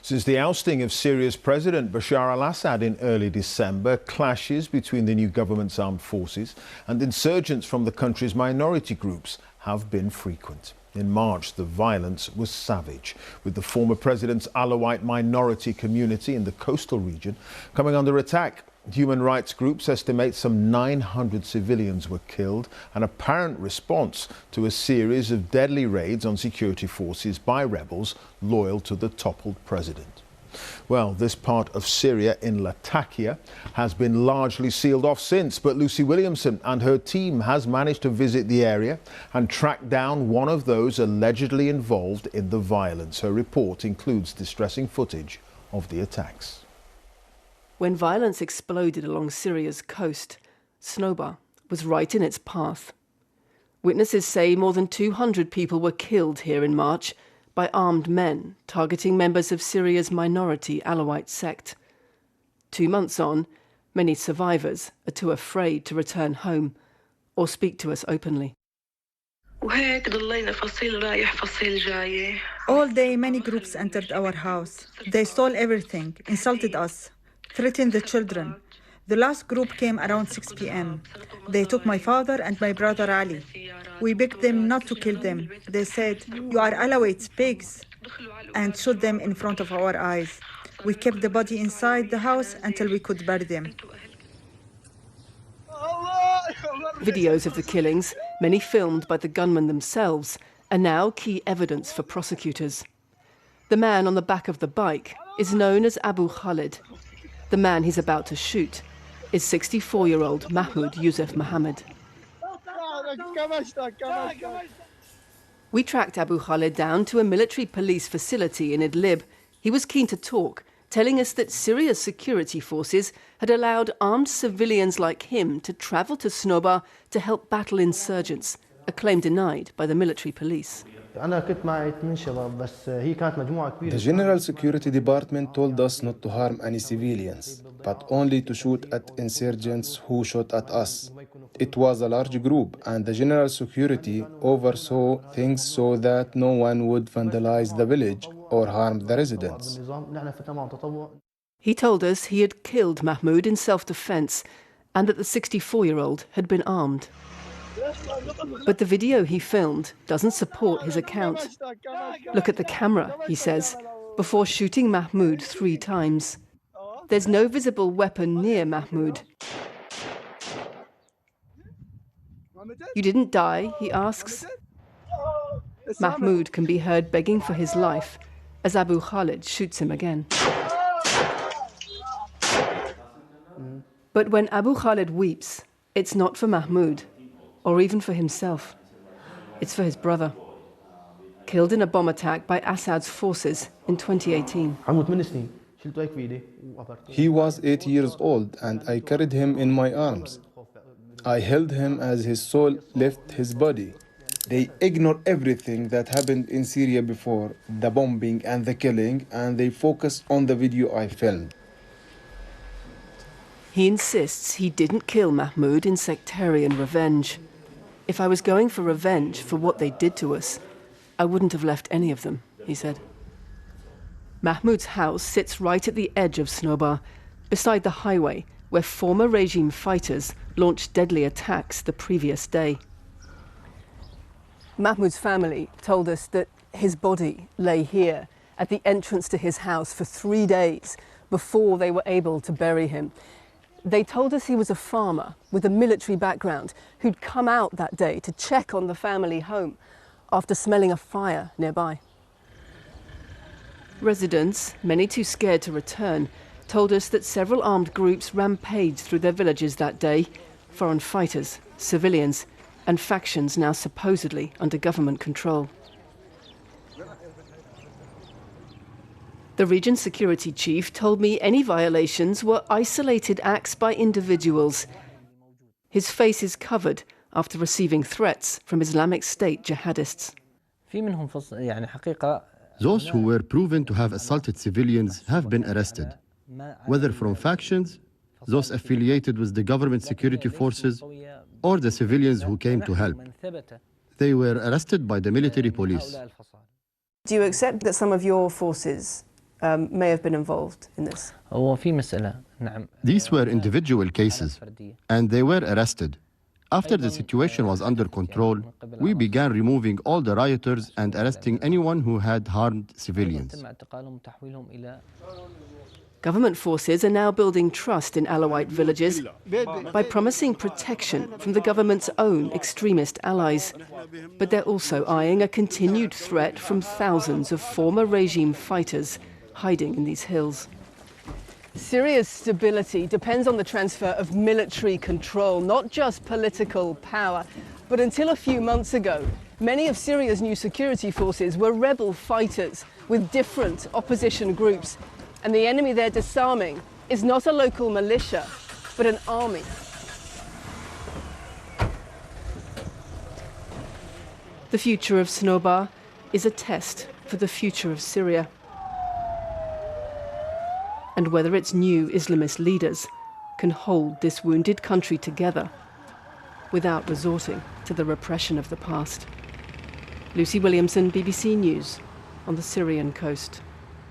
Since the ousting of Syria's President Bashar al-Assad in early December, clashes between the new government's armed forces and insurgents from the country's minority groups have been frequent. In March, the violence was savage, with the former president's Alawite minority community in the coastal region coming under attack. Human rights groups estimate some 900 civilians were killed, an apparent response to a series of deadly raids on security forces by rebels loyal to the toppled president. Well, this part of Syria in Latakia has been largely sealed off since, but Lucy Williamson and her team has managed to visit the area and track down one of those allegedly involved in the violence. Her report includes distressing footage of the attacks. When violence exploded along Syria's coast, Sanobar was right in its path. Witnesses say more than 200 people were killed here in March by armed men targeting members of Syria's minority Alawite sect. 2 months on, many survivors are too afraid to return home or speak to us openly. All day, many groups entered our house. They stole everything, insulted us, threatened the children. The last group came around 6 p.m. They took my father and my brother Ali. We begged them not to kill them. They said, "You are Alawites, pigs," and shot them in front of our eyes. We kept the body inside the house until we could bury them. Videos of the killings, many filmed by the gunmen themselves, are now key evidence for prosecutors. The man on the back of the bike is known as Abu Khalid. The man he's about to shoot is 64-year-old Mahmoud Yusef Mohammed. We tracked Abu Khalid down to a military police facility in Idlib. He was keen to talk, telling us that Syria's security forces had allowed armed civilians like him to travel to Sanobar to help battle insurgents, a claim denied by the military police. The General Security Department told us not to harm any civilians, but only to shoot at insurgents who shot at us. It was a large group, and the General Security oversaw things so that no one would vandalize the village or harm the residents. He told us he had killed Mahmoud in self-defense and that the 64-year-old had been armed. But the video he filmed doesn't support his account. Look at the camera, he says, before shooting Mahmoud 3 times. There's no visible weapon near Mahmoud. "You didn't die?" he asks. Mahmoud can be heard begging for his life as Abu Khalid shoots him again. But when Abu Khalid weeps, it's not for Mahmoud, or even for himself. It's for his brother, killed in a bomb attack by Assad's forces in 2018. He was 8 years old, and I carried him in my arms. I held him as his soul left his body. They ignore everything that happened in Syria before, the bombing and the killing, and they focus on the video I filmed. He insists he didn't kill Mahmoud in sectarian revenge. "If I was going for revenge for what they did to us, I wouldn't have left any of them," he said. Mahmoud's house sits right at the edge of Sanobar, beside the highway where former regime fighters launched deadly attacks the previous day. Mahmoud's family told us that his body lay here at the entrance to his house for 3 days before they were able to bury him. They told us he was a farmer with a military background who'd come out that day to check on the family home after smelling a fire nearby. Residents, many too scared to return, told us that several armed groups rampaged through their villages that day. Foreign fighters, civilians, and factions now supposedly under government control. The region's security chief told me any violations were isolated acts by individuals. His face is covered after receiving threats from Islamic State jihadists. Those who were proven to have assaulted civilians have been arrested, whether from factions, those affiliated with the government security forces, or the civilians who came to help. They were arrested by the military police. Do you accept that some of your forces may have been involved in this? These were individual cases, and they were arrested. After the situation was under control, we began removing all the rioters and arresting anyone who had harmed civilians. Government forces are now building trust in Alawite villages by promising protection from the government's own extremist allies. But they're also eyeing a continued threat from thousands of former regime fighters hiding in these hills. Syria's stability depends on the transfer of military control, not just political power. But until a few months ago, many of Syria's new security forces were rebel fighters with different opposition groups. And the enemy they're disarming is not a local militia, but an army. The future of Sanobar is a test for the future of Syria, and whether its new Islamist leaders can hold this wounded country together without resorting to the repression of the past. Lucy Williamson, BBC News, on the Syrian coast.